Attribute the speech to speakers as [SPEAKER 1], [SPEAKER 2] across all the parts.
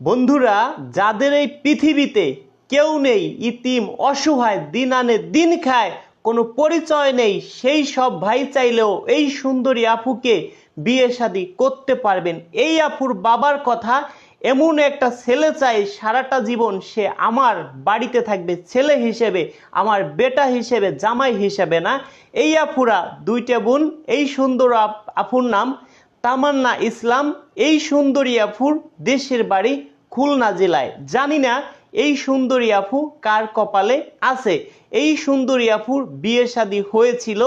[SPEAKER 1] বন্ধুরা, যাদের এই পৃথিবীতে কেউ নেই, ইতিম অসহায়, দিন আনে দিন খায়, কোনো পরিচয় নেই, সেই সব ভাই চাইলেও এই সুন্দরী আপুকে বিয়ে শাদী করতে পারবেন। এই আপুর বাবার কথা, এমন একটা ছেলে চাই সারাটা জীবন সে আমার বাড়িতে থাকবে, ছেলে হিসেবে, আমার বেটা হিসেবে, জামাই হিসেবে না। এই আপুরা দুইটা বোন। এই সুন্দর আপুর নাম তামান্না ইসলাম। এই সুন্দরী আপুর দেশের বাড়ি খুলনা জেলায়। জানি না এই সুন্দরী আপু কার কপালে আছে। এই সুন্দরী আপুর বিয়ে শাদী হয়েছিল।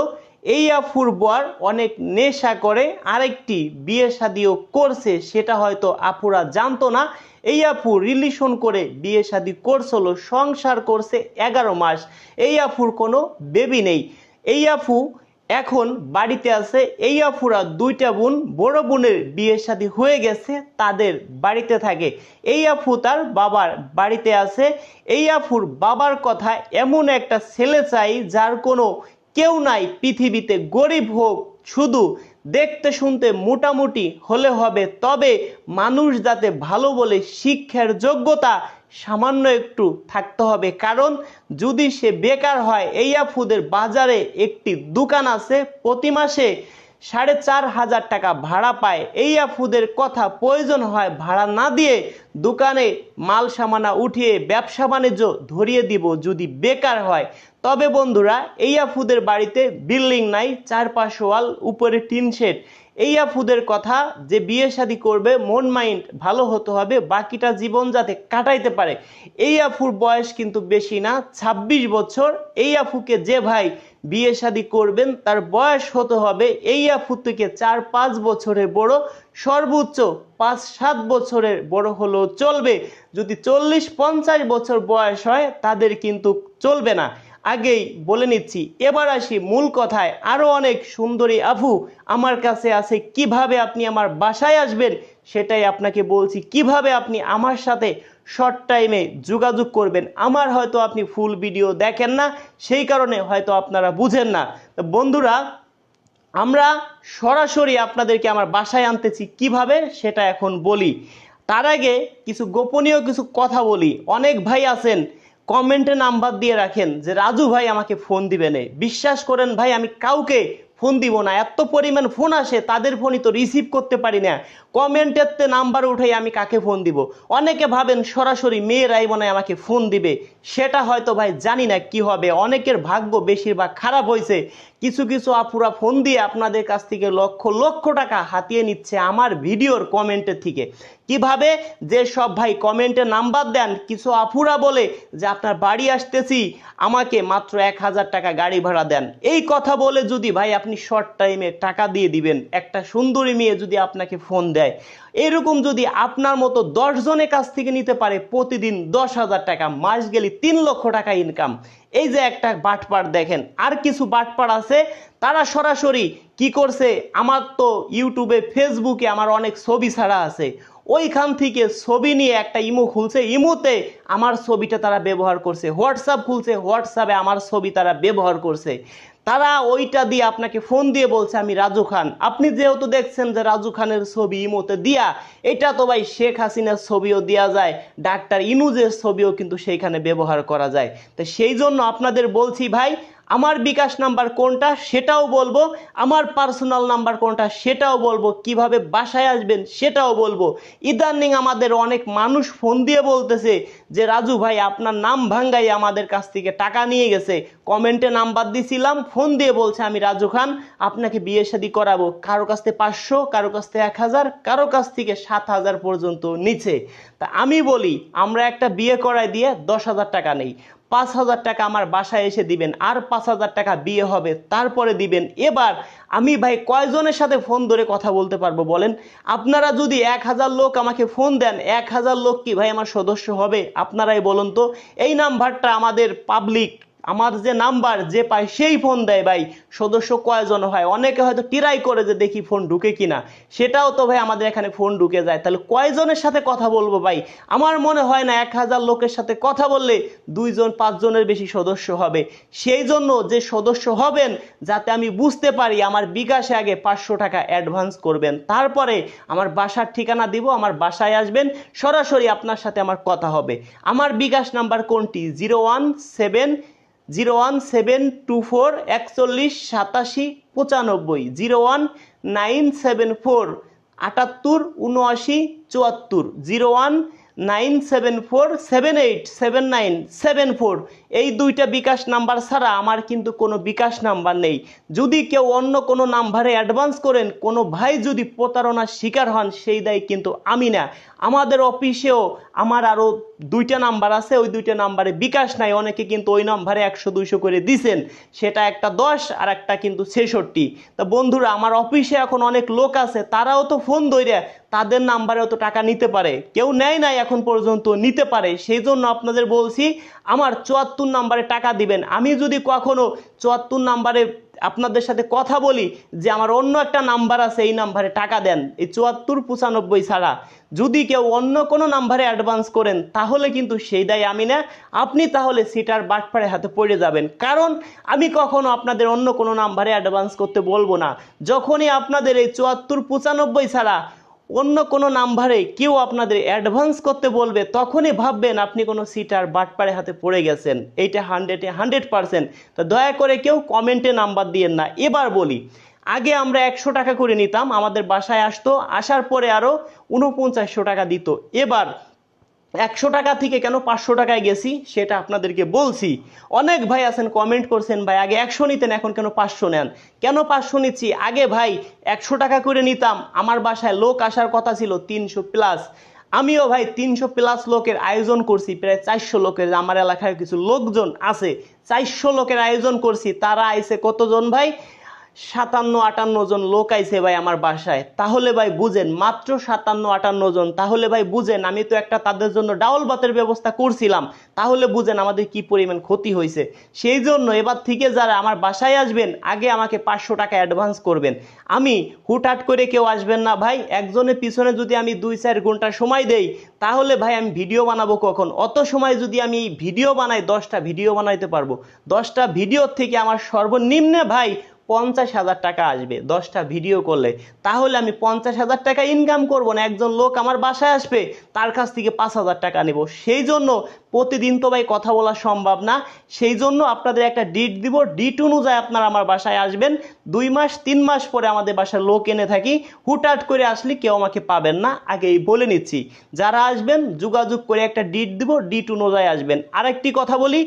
[SPEAKER 1] এই আফুর বর অনেক নেশা করে, আরেকটি বিয়ে শাদীও করছে, সেটা হয়তো আপুরা জানতো না। এই আপু রিলেশন করে বিয়ে শাদী করছিল, সংসার করছে 11 মাস। এই আফুর কোনো বেবি নেই। এই আপু এখন বাড়িতে আছে। এই আফুরা দুইটা বোন, বড় বোনের বিয়ে শাদী হয়ে গেছে, তাদের বাড়িতে থাকে। এই আপু তার বাবার বাড়িতে আছে। এই আফুর বাবার কথা, এমন একটা ছেলে চাই যার কোনো কেউ নাই পৃথিবীতে, গরিব হোক, শুধু দেখতে শুনতে মোটামুটি হলে হবে, তবে মানুষ যাতে ভালো বলে, শিক্ষার যোগ্যতা সামান্য একটু থাকতে হবে। কারণ যদি সে বেকার হয়, এই আফুদের বাজারে একটি দোকান আছে, প্রতি মাসে 4,500 টাকা ভাড়া পায়। এই আফুদের কথা, প্রয়োজন হয় ভাড়া না দিয়ে দোকানে মাল সামানা উঠিয়ে ব্যবসা বাণিজ্য ধরিয়ে দিব যদি বেকার হয়। তবে বন্ধুরা, এই আফুদের বাড়িতে বিল্ডিং নাই, 4-5 ওয়াল, উপরে টিন শেড। এই আফুদের কথা, যে বিয়ে শাদী করবে মন মাইন্ড ভালো হতে হবে, বাকিটা জীবন যাতে কাটাইতে পারে। এই আফুর বয়স কিন্তু বেশি না, 26 বছর। এই আফুকে যে ভাই বিয়ে শাদী করবেন তার বয়স হতে হবে এই আফু থেকে 4-5 বছরের বড়, সর্বোচ্চ 5-7 বছরের বড় হলেও চলবে। যদি 40-50 বছর বয়স হয় তাদের কিন্তু চলবে না। আগেই বলে নিচ্ছি। এবার আসি মূল কথায়। আরো অনেক সুন্দরী আফু আমার কাছে আছে। কিভাবে আপনি আমার বাসায় আসবেন সেটাই আপনাকে বলছি। কিভাবে আপনি আমার সাথে শর্ট টাইমে যোগাযোগ করবেন। আমার হয়তো আপনি ফুল ভিডিও দেখেন না, সেই কারণে হয়তো আপনারা বুঝেন না। তো বন্ধুরা, আমরা সরাসরি আপনাদেরকে আমার বাসায় আনতেছি, কিভাবে সেটা এখন বলি। তার আগে কিছু গোপনীয় কিছু কথা বলি। অনেক ভাই আছেন কমেন্টে নাম্বার দিয়ে রাখেন যে রাজু ভাই আমাকে ফোন দিবেন। বিশ্বাস করেন ভাই, আমি কাউকে ফোন দিব না। এত পরিমাণ ফোন আসে, তাদের ফোনই তো রিসিভ করতে পারি না। কমেন্টেতে নাম্বার উঠাই আমি কাকে ফোন দিব। অনেকে ভাবেন সরাসরি মেয়েরাই মনে হয় আমাকে ফোন দিবে, সেটা হয়তো ভাই জানি না কি হবে। অনেকের ভাগ্য বেশিরভাগ খারাপ হয়েছে। কিছু কিছু আপুরা ফোন দিয়ে আপনাদের কাছ থেকে লক্ষ লক্ষ টাকা হাতিয়ে নিচ্ছে আমার ভিডিওর কমেন্টের থেকে। কিভাবে? যে সব ভাই কমেন্টে নাম্বার দেন, কিছু আপুরা বলে যে আপনার বাড়ি আসতেছি, আমাকে মাত্র 1,000 টাকা গাড়ি ভাড়া দেন। এই কথা বলে যদি ভাই আপনি শর্ট টাইমে টাকা দিয়ে দিবেন, একটা সুন্দরী মেয়ে যদি আপনাকে ফোন দেয়, এরকম যদি আপনার মতো 10 জনের কাছ থেকে নিতে পারে, প্রতিদিন 10,000 টাকা, মাস গেলে 3 লক্ষ টাকা ইনকাম। এই যে একটা বাটপার দেখেন। আর কিছু বাটপার আছে, তারা সরাসরি কি করছে, আমার তো ইউটিউবে ফেসবুকে আমার অনেক ছবি ছাড়া আছে, ওইখান থেকে ছবি নিয়ে একটা ইমো খুলছে, ইমোতে আমার ছবিটা তারা ব্যবহার করছে। হোয়াটসঅ্যাপ খুলছে, হোয়াটসঅ্যাপে আমার ছবি তারা ব্যবহার করছে। তারা ওইটা দিয়ে আপনাকে ফোন দিয়ে বলছে আমি রাজু খান। আপনি যেহেতু দেখছেন যে রাজু খানের ছবি ইমোতে দিয়া, এটা তো ভাই শেখ হাসিনার ছবিও দেওয়া যায়, ডাক্তার ইনুজের ছবিও কিন্তু সেইখানে ব্যবহার করা যায়। তো সেই জন্য আপনাদের বলছি ভাই, আমার বিকাশ নাম্বার কোনটা সেটাও বলবো, আমার পার্সোনাল নাম্বার কোনটা সেটাও বলবো, কিভাবে বাসায় আসবেন সেটাও বলবো। ইদানিং আমাদের অনেক মানুষ ফোন দিয়ে বলতেছে যে রাজু ভাই আপনার নাম ভাঙ্গাই আমাদের কাছ থেকে টাকা নিয়ে গেছে। কমেন্টে নাম্বার দিছিলাম, ফোন দিয়ে বলছে আমি রাজু খান, আপনাকে বিয়ে শাদী করাবো। কারো কাছ থেকে 500, কারো কাছ থেকে 1,000, কারো কাছ থেকে 7,000 পর্যন্ত নিচে। তা আমি বলি, আমরা একটা বিয়ে করাই দিয়ে 10,000 টাকা নেই, 5,000 টাকা আমার বাসায় এসে দিবেন, আর 5,000 টাকা বিয়ে হবে তারপরে দিবেন। এবার আমি ভাই কয়জনের সাথে ফোন ধরে কথা বলতে পারবো বলেন? আপনারা যদি 1,000 লোক আমাকে ফোন দেন, 1,000 লোক কি ভাই আমার সদস্য হবে? আপনারাই বলুন তো। এই নাম্বারটা আমাদের পাবলিক আমার যে নাম্বার যে পায় সেই ফোন দেয় ভাই। সদস্য কয়জন হয়, অনেকে হয়তো ট্রাই করে যে দেখি ফোন ঢুকে কিনা, সেটাও তো ভাই আমাদের এখানে ফোন ঢুকে যায়। তাহলে কয়জনের সাথে কথা বলবো ভাই? আমার মনে হয় না 1000 লোকের সাথে কথা বললে 2জন 5জনের বেশি সদস্য হবে। সেই জন্য যে সদস্য হবেন, যাতে আমি বুঝতে পারি, আমার বিকাশে আগে 500 টাকা অ্যাডভান্স করবেন, তারপরে আমার বাসার ঠিকানা দিব, আমার বাসায় আসবেন, সরাসরি আপনার সাথে আমার কথা হবে। আমার বিকাশ নাম্বার কোনটি? 01724 41 87 95, 01974 78 79 74, 01974787974। এই দুইটা বিকাশ নাম্বার ছাড়া আমার কিন্তু কোনো বিকাশ নাম্বার নেই। যদি কেউ অন্য কোনো নাম্বারে অ্যাডভান্স করেন, কোনো ভাই যদি প্রতারণার শিকার হন, সেই দায় কিন্তু আমি না। আমাদের অফিসেও আমার আরও 2টা নাম্বার আছে, ওই 2টা নাম্বারে বিকাশ নাই। অনেকে কিন্তু ওই নাম্বারে 100 200 করে দিছেন, সেটা একটা 10 আর একটা কিন্তু 66। তা বন্ধুরা, আমার অফিসে এখন অনেক লোক আছে, তারাও তো ফোন ধরে তাদের নাম্বারেও তো টাকা নিতে পারে, কেউ নেয় নাই এখন পর্যন্ত, নিতে পারে। সেই জন্য আপনাদের বলছি, আমার 74 নাম্বারে টাকা দিবেন। আমি যদি কখনো 74 নাম্বারে আপনাদের সাথে কথা বলি যে আমার অন্য একটা নাম্বার আছে, এই নাম্বারে টাকা দেন, এই 74 95 ছাড়া যদি কেউ অন্য কোনো নাম্বারে অ্যাডভান্স করেন, তাহলে কিন্তু সেই দায় আমি না। আপনি তাহলে সিটার বাটপাড়ে হাতে পড়ে যাবেন, কারণ আমি কখনো আপনাদের অন্য কোনো নাম্বারে অ্যাডভান্স করতে বলবো না। যখনই আপনাদের এই 74 95 ছাড়া অন্য কোনো নাম্বারে কেউ আপনাদের অ্যাডভান্স করতে বলবে, তখনই ভাববেন আপনি কোনো সিটার বাটপাড়ে হাতে পড়ে গেছেন। এইটা 100% তো দয়া করে কেউ কমেন্টে নাম্বার দিয়েন না। এবার বলি, আগে আমরা 100 টাকা করে নিতাম, আমাদের বাসায় আসতো, আসার পরে আরও 4900 টাকা দিত। এবার 100 টাকা থেকে কেন 500 টাকায় গেছি সেটা আপনাদেরকে বলছি। অনেক ভাই আছেন কমেন্ট করছেন, ভাই আগে 100 নিতেন, এখন কেন 500 নেন? কেন 500 নিচ্ছি? আগে ভাই 100 টাকা করে নিতাম, আমার বাসায় লোক আসার কথা ছিল 300+। আমিও ভাই 300+ লোকের আয়োজন করছি, প্রায় 400 লোকের। আমার এলাকায় কিছু লোকজন আছে, 400 লোকের আয়োজন করছি। তারা আইছে কতজন ভাই? 57 58 জন লোক আইছে ভাই আমার বাসায়। তাহলে ভাই বুঝেন, মাত্র 57 58 জন। তাহলে ভাই বুঝেন, আমি তো একটা তাদের জন্য ডাউল ভাতের ব্যবস্থা করছিলাম। তাহলে বুঝেন আমাদের কি পরিমাণ ক্ষতি হয়েছে। সেই জন্য এবার থেকে যারা আমার বাসায় আসবেন, আগে আমাকে 500 টাকা অ্যাডভান্স করবেন। আমি হুটহাট করে কেউ আসবেন না ভাই। একজনের পিছনে যদি আমি 2-4 ঘন্টা সময় দেই, তাহলে ভাই আমি ভিডিও বানাবো কখন? অত সময় যদি আমি ভিডিও বানাই, 10টা ভিডিও বানাইতে পারবো। 10টা ভিডিওর থেকে আমার সর্বনিম্নে ভাই 50,000 টাকা আসবে 10টা ভিডিও করলে। তাহলে আমি 50,000 টাকা ইনকাম করব না, একজন লোক আমার বাসায় আসবে, তার কাছ থেকে 5,000 টাকা নেব। সেই জন্য প্রতিদিন তো ভাই কথা বলা সম্ভব না। সেই জন্য আপনাদের একটা ডিট দিব, ডিট অনুযায়ী আপনারা আমার বাসায় আসবেন। 2 মাস 3 মাস পরে আমাদের বাসায় লোক এনে থাকি, হুটহাট করে আসলে কেউ আমাকে পাবেন না, আগেই বলে নিচ্ছি। যারা আসবেন যোগাযোগ করে একটা ডিট দিব, ডিট অনুযায়ী আসবেন। আরেকটি কথা বলি,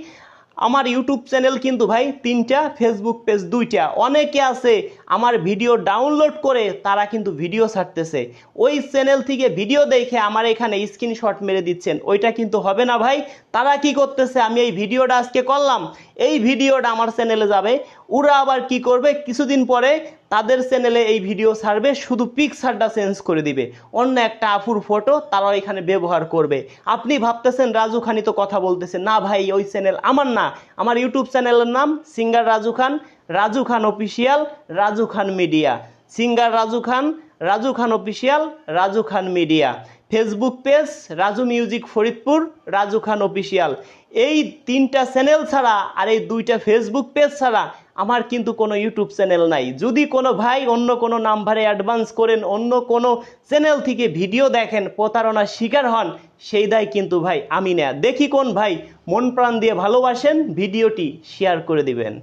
[SPEAKER 1] আমার ইউটিউব চ্যানেল কিন্তু ভাই 3টা, ফেসবুক পেজ 2টা। অনেকে আছে আমার ভিডিও ডাউনলোড করে তারা কিন্তু ভিডিও ছাড়তেছে, ওই চ্যানেল থেকে ভিডিও দেখে আমার এখানে স্ক্রিনশট মেরে দিচ্ছেন। ওইটা কিন্তু হবে না ভাই। তারা কি করতেছে, আমি এই ভিডিওটা আজকে করলাম, এই ভিডিওটা আমার চ্যানেলে যাবে, ওরা আবার কি করবে, কিছুদিন পরে তাদের চ্যানেলে এই ভিডিও ছাড়বে, শুধু পিকচারটা চেঞ্জ করে দিবে, অন্য একটা আফুর ফটো তারা এখানে ব্যবহার করবে। আপনি ভাবতেছেন রাজু খানই তো কথা বলতেছে, না ভাই, ওই চ্যানেল আমার না। আমার ইউটিউব চ্যানেলের নাম singer Raju Khan, Raju Khan official, Raju Khan media. Singer Raju Khan, Raju Khan official, Raju Khan media. Facebook page Raju music Faridpur, Raju Khan official. এই 3টা চ্যানেল ছাড়া আর এই 2টা ফেসবুক পেজ ছাড়া আমার কিন্তু কোনো ইউটিউব চ্যানেল নাই। যদি কোনো ভাই অন্য কোনো নাম্বারে অ্যাডভান্স করেন, অন্য কোনো চ্যানেল থেকে ভিডিও দেখেন, প্রতারণার শিকার হন, সেই দায় কিন্তু ভাই আমি না। দেখি কোন ভাই মন প্রাণ দিয়ে ভালোবাসেন, ভিডিওটি শেয়ার করে দিবেন।